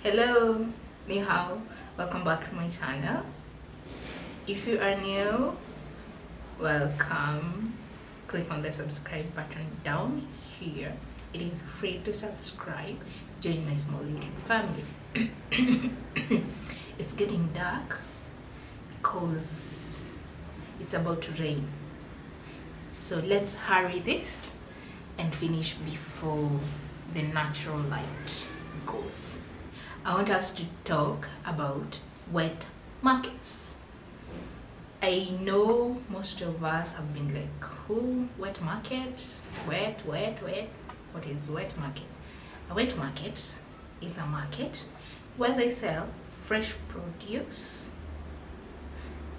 Hello, ni hao, welcome back to my channel. If you are new, welcome. Click on the subscribe button down here. It is free to subscribe. Join my small YouTube family. It's getting dark because it's about to rain. So let's hurry this and finish before the natural light goes. I want us to talk about wet markets. I know most of us have been like, who? Wet market? Wet. What is wet market? A wet market is a market where they sell fresh produce,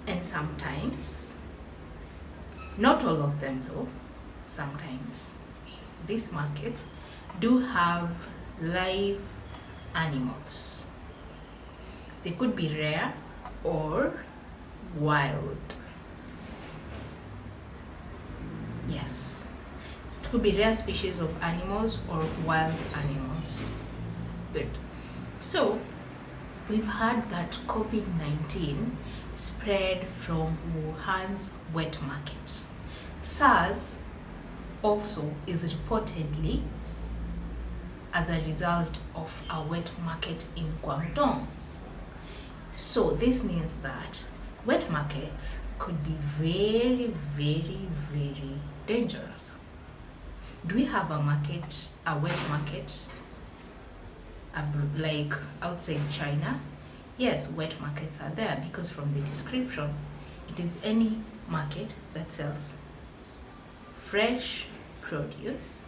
and sometimes, not all of them though, sometimes these markets do have live animals. They could be rare or wild. Yes, it could be rare species of animals or wild animals. Good. So we've heard that COVID-19 spread from Wuhan's wet market. SARS also is reportedly as a result of a wet market in Guangdong. So this means that wet markets could be very dangerous. Do we have a wet market, like outside China? Yes, wet markets are there because from the description, it is any market that sells fresh produce,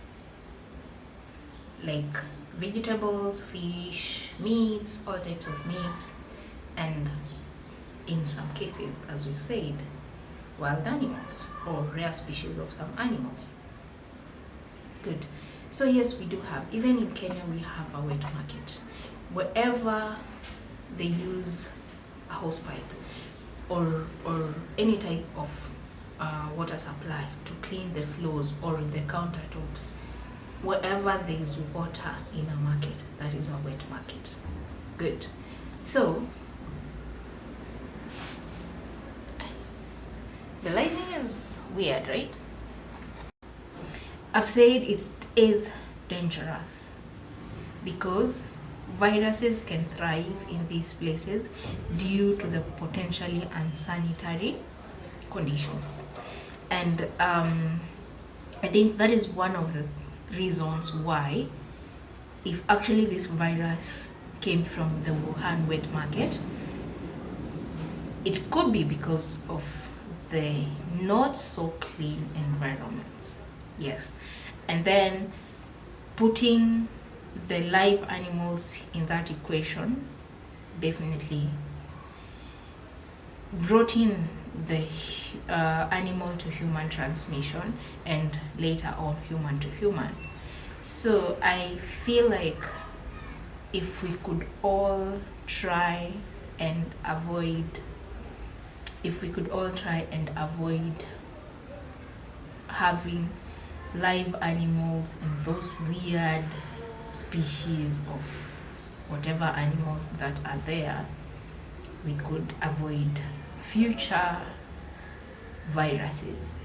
like vegetables, fish, meats, all types of meats, and in some cases, as we've said, wild animals or rare species of some animals. Good. So yes, we do have, even in Kenya, we have a wet market. Wherever they use a hose pipe or any type of water supply to clean the floors or the countertops, wherever there is water in a market, that is a wet market. Good. So the lighting is weird, right? I've said it is dangerous because viruses can thrive in these places due to the potentially unsanitary conditions. And I think that is one of the reasons why, if actually this virus came from the Wuhan wet market, it could be because of the not so clean environment. Yes. And then putting the live animals in that equation definitely brought in the animal to human transmission and later on human to human. So I feel like if we could all try and avoid having live animals and those weird species of whatever animals that are there, we could avoid future viruses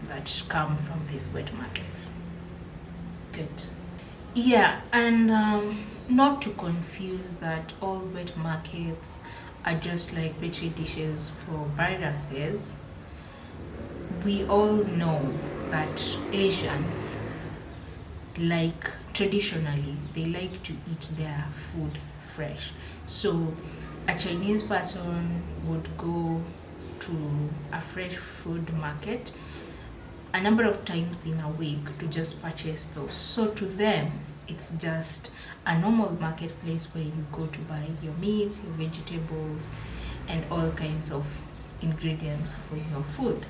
that come from these wet markets. Good. Yeah, and not to confuse that all wet markets are just like petri dishes for viruses. We all know that Asians traditionally they like to eat their food fresh. So a Chinese person would go to a fresh food market a number of times in a week to just purchase those. So to them, it's just a normal marketplace where you go to buy your meats, your vegetables, and all kinds of ingredients for your food.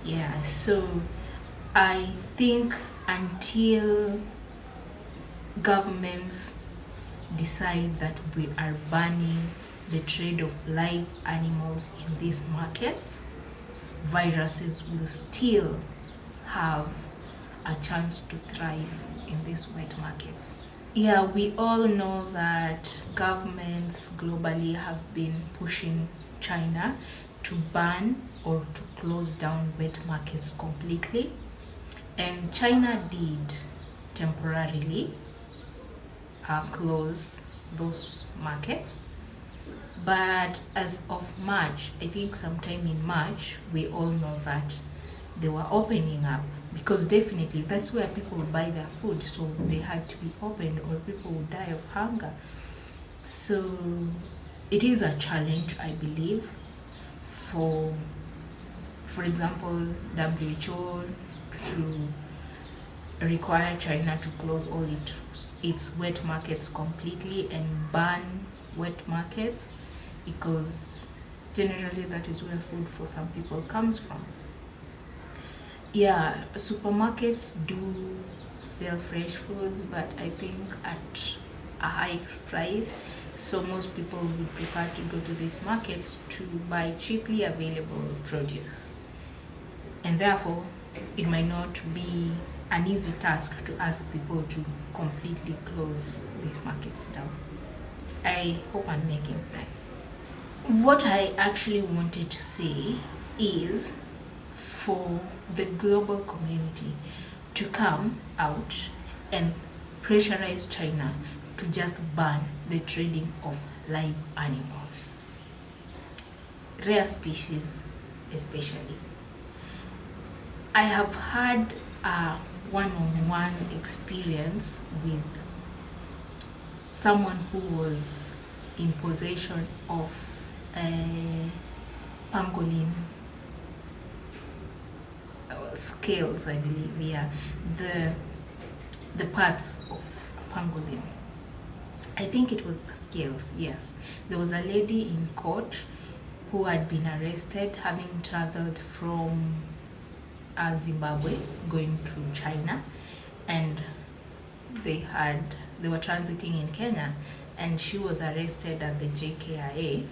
Yeah, so I think until governments decide that we are banning the trade of live animals in these markets, viruses will still have a chance to thrive in these wet markets. Yeah, we all know that governments globally have been pushing China to ban or to close down wet markets completely. And China did temporarily close those markets. But as of March, I think sometime in March, we all know that they were opening up, because definitely that's where people would buy their food, so they had to be opened or people would die of hunger. So it is a challenge, I believe, for example, WHO to require China to close all its wet markets completely and ban wet markets, because generally that is where food for some people comes from. Yeah, supermarkets do sell fresh foods, but I think at a high price. So most people would prefer to go to these markets to buy cheaply available produce. And therefore, it might not be an easy task to ask people to completely close these markets down. I hope I'm making sense. What I actually wanted to say is for the global community to come out and pressurize China to just ban the trading of live animals, rare species especially. I have had a one-on-one experience with someone who was in possession of a pangolin scales, I believe, yeah, the parts of pangolin. I think it was scales, yes. There was a lady in court who had been arrested having traveled from Zimbabwe going to China, and they were transiting in Kenya, and she was arrested at the JKIA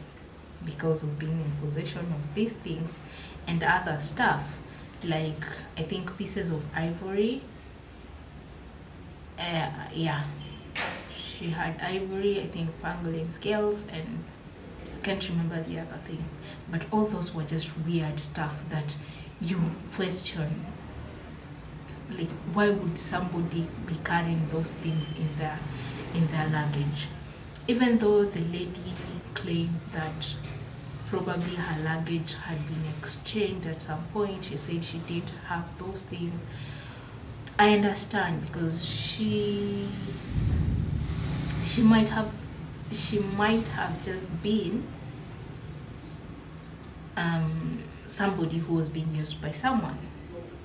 because of being in possession of these things and other stuff, like I think pieces of ivory. Yeah, she had ivory, I think pangolin scales, and I can't remember the other thing. But all those were just weird stuff that you question, like why would somebody be carrying those things in their luggage? Even though the lady claimed that probably her luggage had been exchanged at some point, she said she didn't have those things. I understand, because she might have just been somebody who was being used by someone.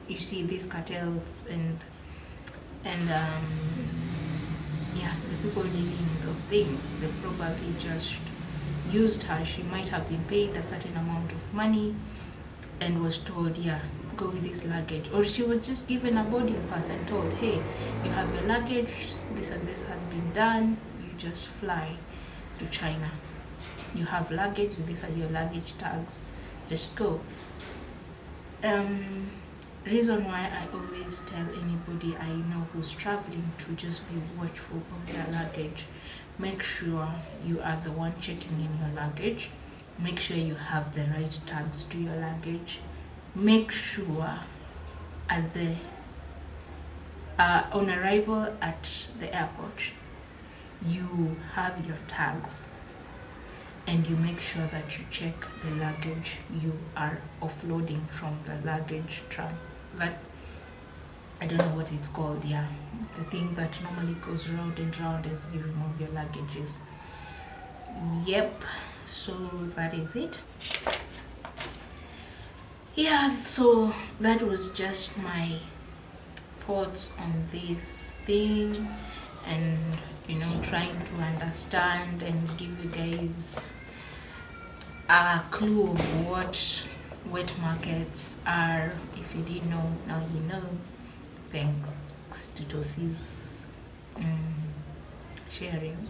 You see, these cartels and yeah, the people dealing in those things, they probably just used her. She might have been paid a certain amount of money and was told, yeah, go with this luggage. Or she was just given a boarding pass and told, hey, you have your luggage, this and this has been done, you just fly to China. You have luggage, these are your luggage tags, just go. Reason why I always tell anybody I know who's traveling to just be watchful of their luggage. Make sure you are the one checking in your luggage. Make sure you have the right tags to your luggage. Make sure at on arrival at the airport, you have your tags, and you make sure that you check the luggage you are offloading from the luggage truck. That, I don't know what it's called, yeah, the thing that normally goes round and round as you remove your luggages. Yep, so that is it. Yeah, so that was just my thoughts on this thing, and trying to understand and give you guys a clue of what wet markets are. If you didn't know, now you know, thanks to Tossie's sharing.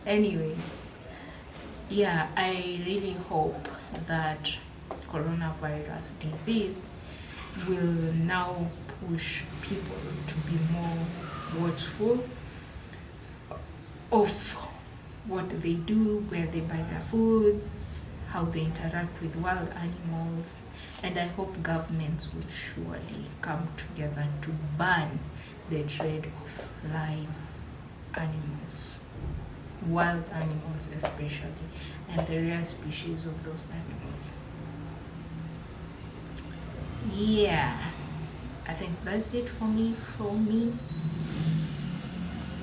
Anyways, yeah, I really hope that coronavirus disease will now push people to be more watchful of what they do, where they buy their foods, how they interact with wild animals. And I hope governments will surely come together to ban the trade of live animals, wild animals especially, and the rare species of those animals. Yeah, I think that's it from me.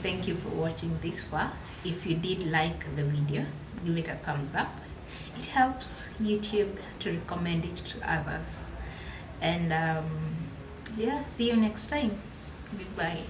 Thank you for watching this far. If you did like the video, give it a thumbs up. It helps YouTube to recommend it to others. And yeah, see you next time. Goodbye.